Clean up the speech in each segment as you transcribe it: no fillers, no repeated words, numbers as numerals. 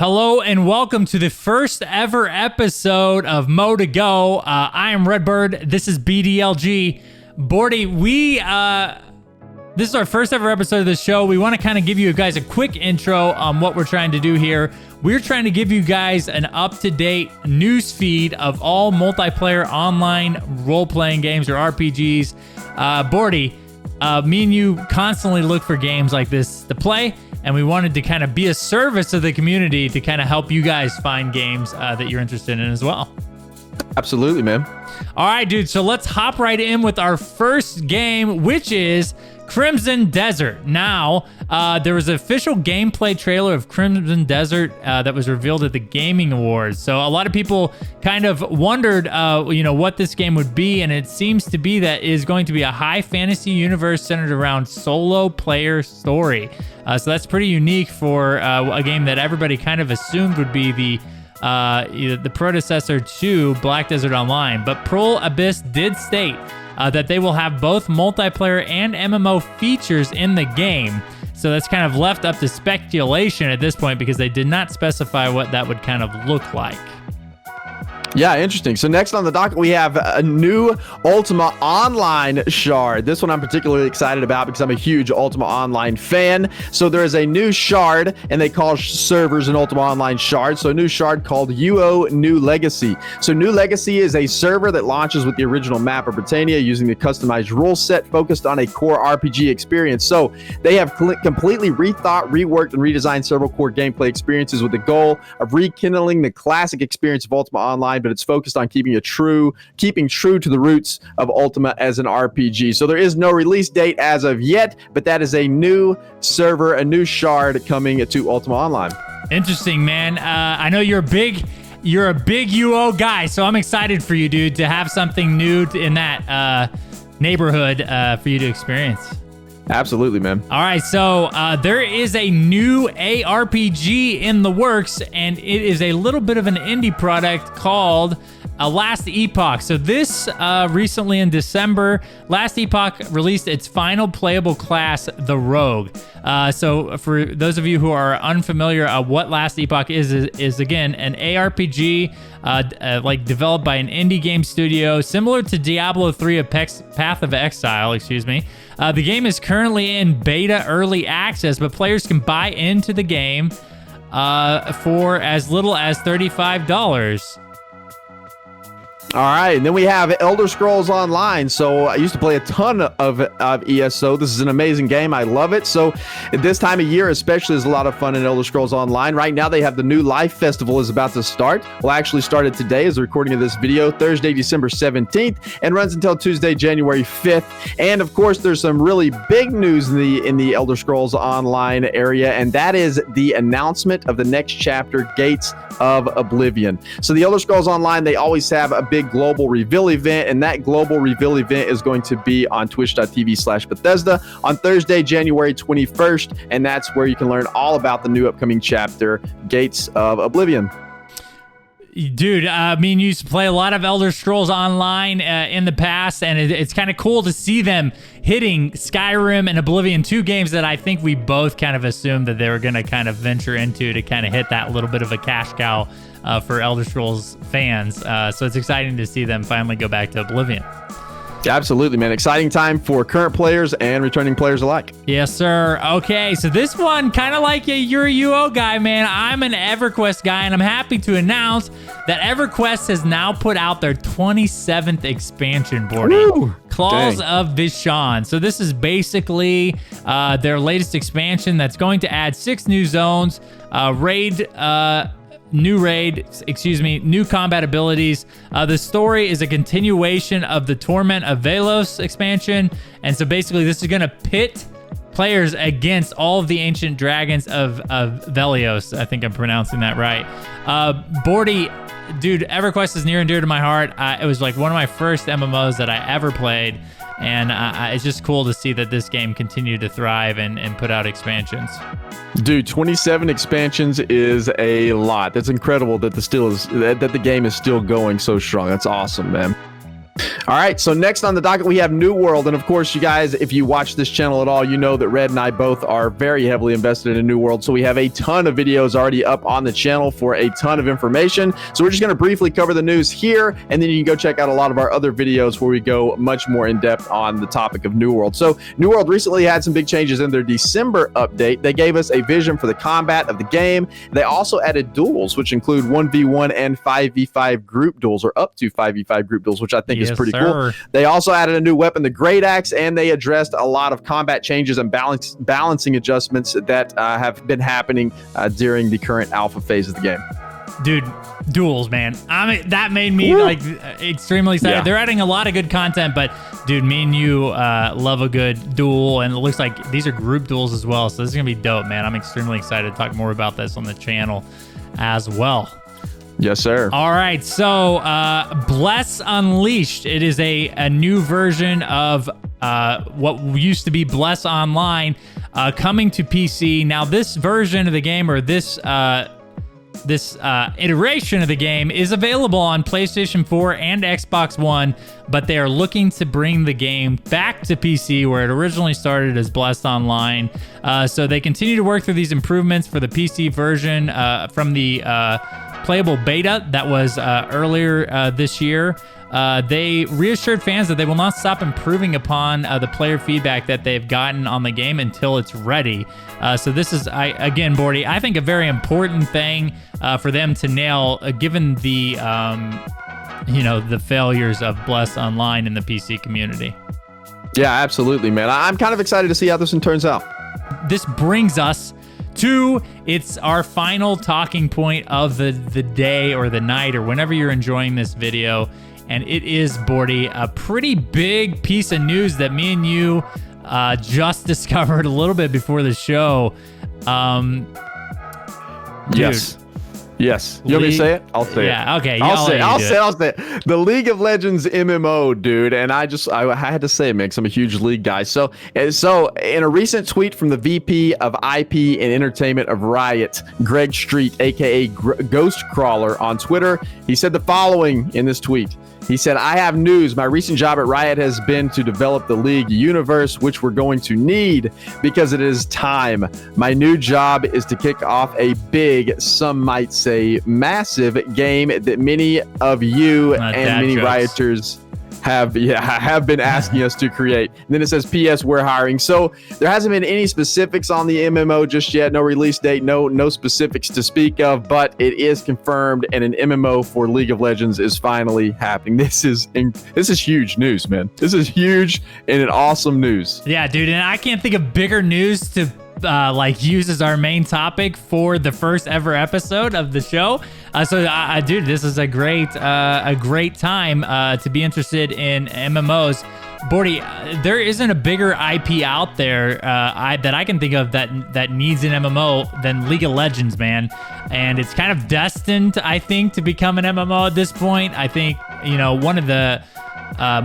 Hello and welcome to the first ever episode of Mo to Go. I am Redbird. This is BDLG. Bordy, this is our first ever episode of the show. We want to kind of give you guys a quick intro on what we're trying to do here. We're trying to give you guys an up-to-date news feed of all multiplayer online role-playing games or RPGs. Bordy, me and you constantly look for games like this to play, and we wanted to kind of be a service to the community to kind of help you guys find games that you're interested in as well. Absolutely, man. All right, dude. So let's hop right in with our first game, which is Crimson Desert. Now, there was an official gameplay trailer of Crimson Desert that was revealed at the Gaming Awards. So a lot of people kind of wondered, what this game would be, and it seems to be that it is going to be a high fantasy universe centered around solo player story. So that's pretty unique for a game that everybody kind of assumed would be the predecessor to Black Desert Online. But Pearl Abyss did state that they will have both multiplayer and MMO features in the game. So that's kind of left up to speculation at this point because they did not specify what that would kind of look like. Yeah, interesting. So next on the docket, we have a new Ultima Online shard. This one I'm particularly excited about because I'm a huge Ultima Online fan. So there is a new shard, and they call servers an Ultima Online shard. So a new shard called UO New Legacy. So New Legacy is a server that launches with the original map of Britannia using the customized rule set focused on a core RPG experience. So they have completely rethought, reworked, and redesigned several core gameplay experiences with the goal of rekindling the classic experience of Ultima Online, but it's focused on keeping true to the roots of Ultima as an RPG. So there is no release date as of yet, but that is a new server, a new shard coming to Ultima Online. Interesting, man. I know you're a big UO guy, so I'm excited for you, dude, to have something new in that neighborhood for you to experience. Absolutely, man. All right, so there is a new ARPG in the works, and it is a little bit of an indie product called Last Epoch. So this recently in December, Last Epoch released its final playable class, the Rogue. So for those of you who are unfamiliar, what Last Epoch is again an ARPG like developed by an indie game studio similar to Diablo 3 Apex Path of Exile, The game is currently in beta early access, but players can buy into the game for as little as $35. All right, and then we have Elder Scrolls Online. So I used to play a ton of ESO. This is an amazing game. I love it. So at this time of year, especially, there's a lot of fun in Elder Scrolls Online. Right now, they have the new Life Festival is about to start. Well, actually started today as the recording of this video, Thursday, December 17th, and runs until Tuesday, January 5th. And of course, there's some really big news in the Elder Scrolls Online area, and that is the announcement of the next chapter, Gates of Oblivion. So the Elder Scrolls Online, they always have a big global reveal event, and that global reveal event is going to be on twitch.tv/Bethesda on Thursday, January 21st, and that's where you can learn all about the new upcoming chapter, Gates of Oblivion. Dude, me and you used to play a lot of Elder Scrolls Online in the past, and it's kind of cool to see them hitting Skyrim and Oblivion, two games that I think we both kind of assumed that they were going to kind of venture into to kind of hit that little bit of a cash cow for Elder Scrolls fans. So it's exciting to see them finally go back to Oblivion. Absolutely, man. Exciting time for current players and returning players alike. Yes, sir. Okay, so this one, kind of like you're a UO guy, man. I'm an Everquest guy, and I'm happy to announce that Everquest has now put out their 27th expansion, Bordy. Claws of Vishan. So this is basically their latest expansion that's going to add 6 new zones, new combat abilities. The story is a continuation of the Torment of Velos expansion. And so basically this is going to pit players against all of the ancient dragons of Velios. I think I'm pronouncing that right. Bordy, dude, Everquest is near and dear to my heart. It was like one of my first MMOs that I ever played. And it's just cool to see that this game continued to thrive and put out expansions. Dude, 27 expansions is a lot. That's incredible that the game is still going so strong. That's awesome, man. All right, so next on the docket, we have New World. And of course, you guys, if you watch this channel at all, you know that Red and I both are very heavily invested in New World. So we have a ton of videos already up on the channel for a ton of information. So we're just going to briefly cover the news here, and then you can go check out a lot of our other videos where we go much more in depth on the topic of New World. So New World recently had some big changes in their December update. They gave us a vision for the combat of the game. They also added duels, which include 1v1 and 5v5 group duels, or up to 5v5 group duels, which I think is pretty cool. They also added a new weapon, the Great Axe, and they addressed a lot of combat changes and balancing adjustments that have been happening during the current alpha phase of the game. Dude, duels, man. I mean, that made me like extremely excited. Yeah. They're adding a lot of good content, but dude, me and you love a good duel, and it looks like these are group duels as well. So this is gonna be dope, man. I'm extremely excited to talk more about this on the channel as well. Yes, sir. All right, so Bless Unleashed. It is a new version of what used to be Bless Online coming to PC. Now, this version of the game, or this iteration of the game, is available on PlayStation 4 and Xbox One, but they are looking to bring the game back to PC where it originally started as Blessed Online. So they continue to work through these improvements for the PC version from the playable beta that was earlier this year. They reassured fans that they will not stop improving upon the player feedback that they've gotten on the game until it's ready. So this is, again, Bordy, I think a very important thing for them to nail, given the, the failures of Bless Online in the PC community. Yeah, absolutely, man. I'm kind of excited to see how this one turns out. This brings us to our final talking point of the day or the night or whenever you're enjoying this video. And it is, Bordy, a pretty big piece of news that me and you just discovered a little bit before the show. Yes. Yes. You want me to say it? I'll say it. Yeah, okay. I'll say it. The League of Legends MMO, dude. And I had to say it, man, because I'm a huge League guy. So in a recent tweet from the VP of IP and Entertainment of Riot, Greg Street, aka Ghost Crawler on Twitter, he said the following in this tweet. He said, "I have news. My recent job at Riot has been to develop the League universe, which we're going to need because it is time. My new job is to kick off a big, some might say massive game that many of you and many Rioters have been asking us to create." And then it says, "P.S. We're hiring." So there hasn't been any specifics on the MMO just yet. No release date, no specifics to speak of, but it is confirmed, and an MMO for League of Legends is finally happening. This is huge news, man. This is huge and an awesome news. Yeah, dude, and I can't think of bigger news to use as our main topic for the first ever episode of the show. Dude, this is a great time to be interested in MMOs. Bordy, there isn't a bigger IP out there that I can think of that needs an MMO than League of Legends, man. And it's kind of destined, I think, to become an MMO at this point. I think, one of the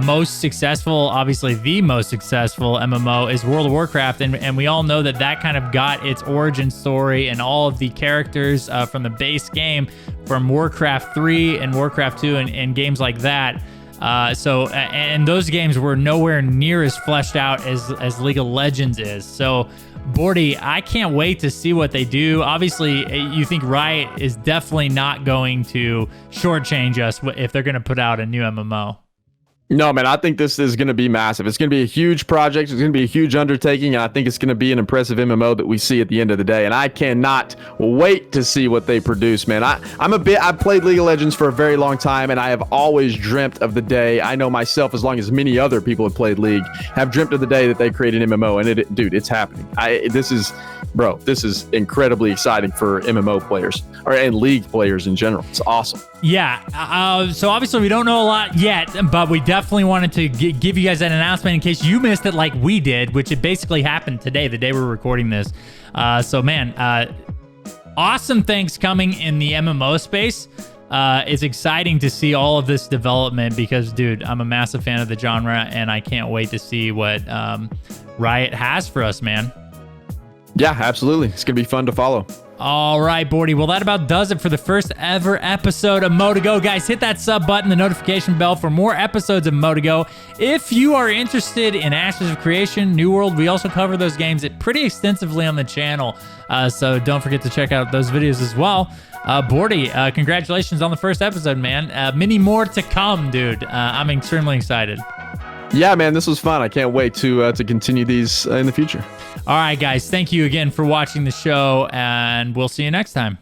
most successful, obviously the most successful MMO is World of Warcraft, and we all know that kind of got its origin story and all of the characters from the base game from Warcraft 3 and Warcraft 2 and games like that. And those games were nowhere near as fleshed out as League of Legends is. So, Bordy, I can't wait to see what they do. Obviously, you think Riot is definitely not going to shortchange us if they're going to put out a new MMO. No, man, I think this is going to be massive. It's going to be a huge project. It's going to be a huge undertaking, and I think it's going to be an impressive MMO that we see at the end of the day. And I cannot wait to see what they produce, man. I've played League of Legends for a very long time, and I have always dreamt of the day. I know myself, as long as many other people have played League, have dreamt of the day that they create an MMO. And dude, it's happening. This is incredibly exciting for MMO players and League players in general. It's awesome. Yeah. So obviously we don't know a lot yet, but we definitely wanted to give you guys an announcement in case you missed it like we did, which it basically happened today, the day we're recording this. So man, awesome things coming in the MMO space. It's exciting to see all of this development because, dude, I'm a massive fan of the genre, and I can't wait to see what Riot has for us, man. Yeah, absolutely. It's going to be fun to follow. All right, Bordy. Well, that about does it for the first ever episode of Motigo. Guys, hit that sub button, the notification bell for more episodes of Motigo. If you are interested in Ashes of Creation, New World, we also cover those games pretty extensively on the channel. So don't forget to check out those videos as well. Bordy, congratulations on the first episode, man. Many more to come, dude. I'm extremely excited. Yeah, man, this was fun. I can't wait to continue these in the future. All right, guys. Thank you again for watching the show, and we'll see you next time.